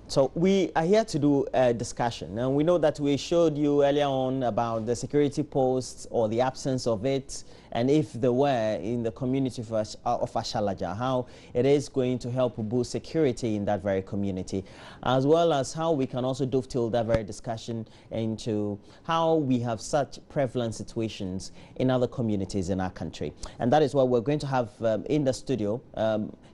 So we are here to do a discussion, and we know that we showed you earlier on about the security posts or the absence of it, and if there were in the community of Ashalaja, how it is going to help boost security in that very community, as well as how we can also dovetail that very discussion into how we have such prevalent situations in other communities in our country. And that is what we're going to have in the studio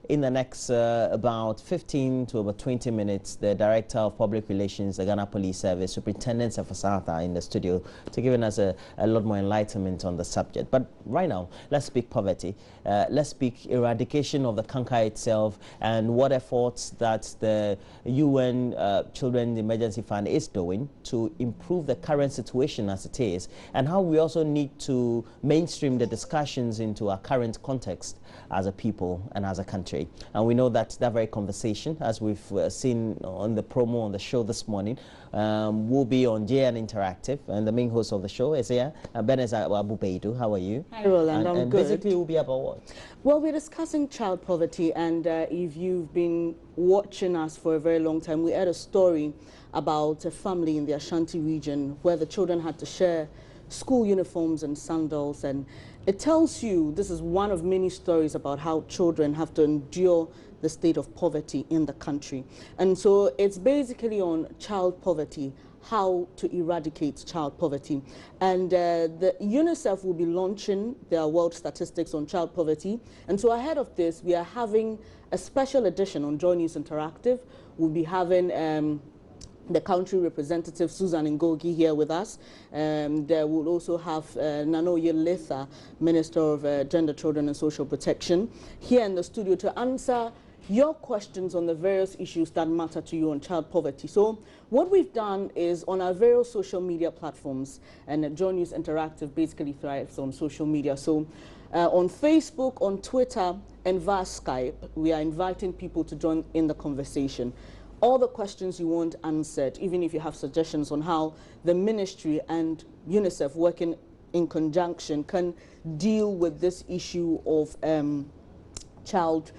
in the next about 15 to about 20 minutes. The Director of Public Relations, the Ghana Police Service, Superintendent Sefasata in the studio to giving us a lot more enlightenment on the subject. But right now, let's speak poverty. Let's speak eradication of the canker itself and what efforts that the UN Children's Emergency Fund is doing to improve the current situation as it is, and how we also need to mainstream the discussions into our current context as a people and as a country. And we know that that very conversation, as we've seen on the promo on the show this morning, will be on JN Interactive, and the main host of the show is here, Beneza Abu-Beidu. How are you? Hi, Roland. I'm and good. Basically, it will be about what? Well, we're discussing child poverty, and if you've been watching us for a very long time, we had a story about a family in the Ashanti region where the children had to share school uniforms and sandals, and it tells you this is one of many stories about how children have to endure the state of poverty in the country. And so it's basically on child poverty, how to eradicate child poverty. And the UNICEF will be launching their world statistics on child poverty. And so ahead of this, we are having a special edition on Joy News Interactive. We'll be having the country representative Susan Ngogi here with us. There will also have Nanoye Letha, Minister of Gender, Children and Social Protection, here in the studio to answer your questions on the various issues that matter to you on child poverty. So what we've done is on our various social media platforms, and Joy News Interactive basically thrives on social media. So on Facebook, on Twitter, and via Skype, we are inviting people to join in the conversation. All the questions you want answered, even if you have suggestions on how the ministry and UNICEF working in conjunction can deal with this issue of child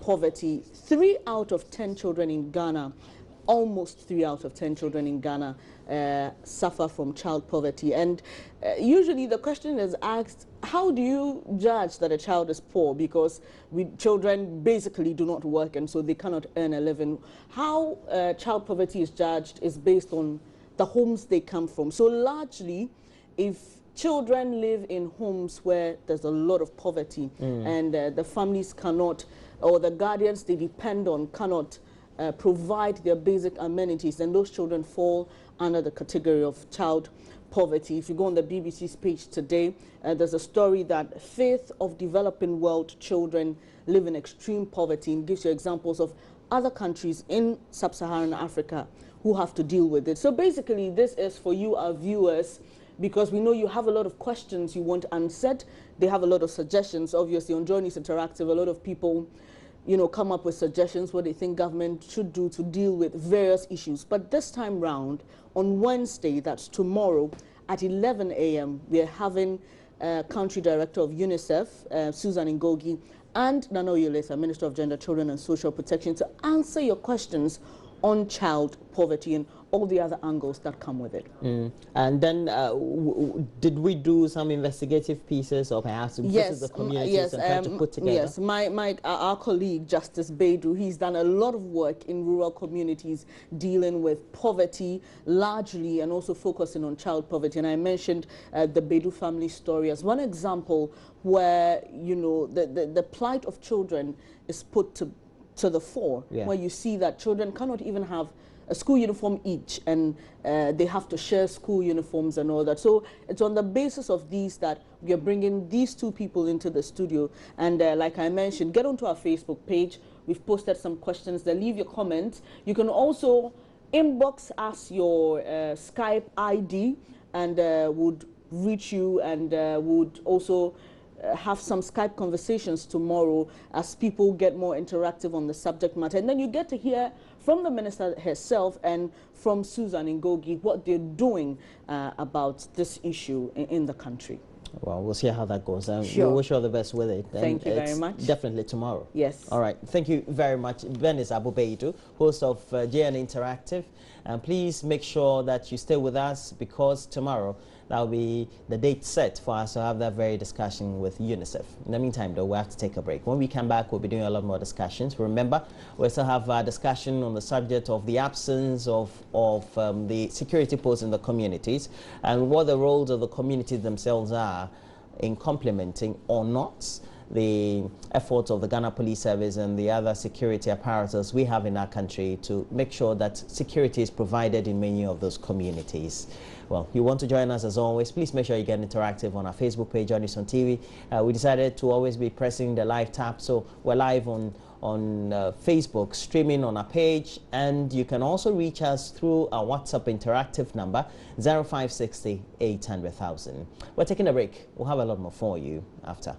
poverty. 3 out of 10 children in Ghana, almost 3 out of 10 children in Ghana suffer from child poverty. And usually the question is asked, how do you judge that a child is poor? Because children basically do not work, and so they cannot earn a living. How child poverty is judged is based on the homes they come from. So largely, if children live in homes where there's a lot of poverty and the families cannot, or the guardians they depend on cannot provide their basic amenities, then those children fall under the category of child poverty. If you go on the BBC's page today, there's a story that 1/5 of developing world children live in extreme poverty, and gives you examples of other countries in sub-Saharan Africa who have to deal with it. So basically, this is for you, our viewers, because we know you have a lot of questions you want answered. They have a lot of suggestions. Obviously, on Joy News Interactive, a lot of people, you know, come up with suggestions what they think government should do to deal with various issues. But this time round, on Wednesday, that's tomorrow, at 11 a.m., we are having Country Director of UNICEF, Susan Ngogi, and Nanoye Letha, Minister of Gender, Children and Social Protection, to answer your questions on child poverty and all the other angles that come with it. And then did we do some investigative pieces, or perhaps visit the communities and try to put together? Yes, our colleague Justice Beidu, he's done a lot of work in rural communities dealing with poverty largely, and also focusing on child poverty. And I mentioned the Beidu family story as one example where, you know, the plight of children is put to the fore, where you see that children cannot even have a school uniform each, and they have to share school uniforms and all that. So it's on the basis of these that we are bringing these two people into the studio. And like I mentioned, get onto our Facebook page. We've posted some questions there. Leave your comments. You can also inbox us your Skype ID, and would reach you, and would also have some Skype conversations tomorrow as people get more interactive on the subject matter. And then you get to hear from the minister herself and from Susan Ngogi what they're doing about this issue in the country. Well, we'll see how that goes. Sure. We wish you all the best with it. Thank you very It's much. definitely tomorrow. Yes. All right. Thank you very much. Ben is Abubeidu, host of JN Interactive. And please make sure that you stay with us, because tomorrow that will be the date set for us to have that very discussion with UNICEF. In the meantime, though, we have to take a break. When we come back, we'll be doing a lot more discussions. Remember, we still have a discussion on the subject of the absence of the security posts in the communities and what the roles of the communities themselves are in complementing or not the efforts of the Ghana Police Service and the other security apparatus we have in our country to make sure that security is provided in many of those communities. Well, you want to join us as always, please make sure you get interactive on our Facebook page, on TV. We decided to always be pressing the live tab, so we're live on Facebook, streaming on our page, and you can also reach us through our WhatsApp interactive number 0560 800,000. We're taking a break. We'll have a lot more for you after.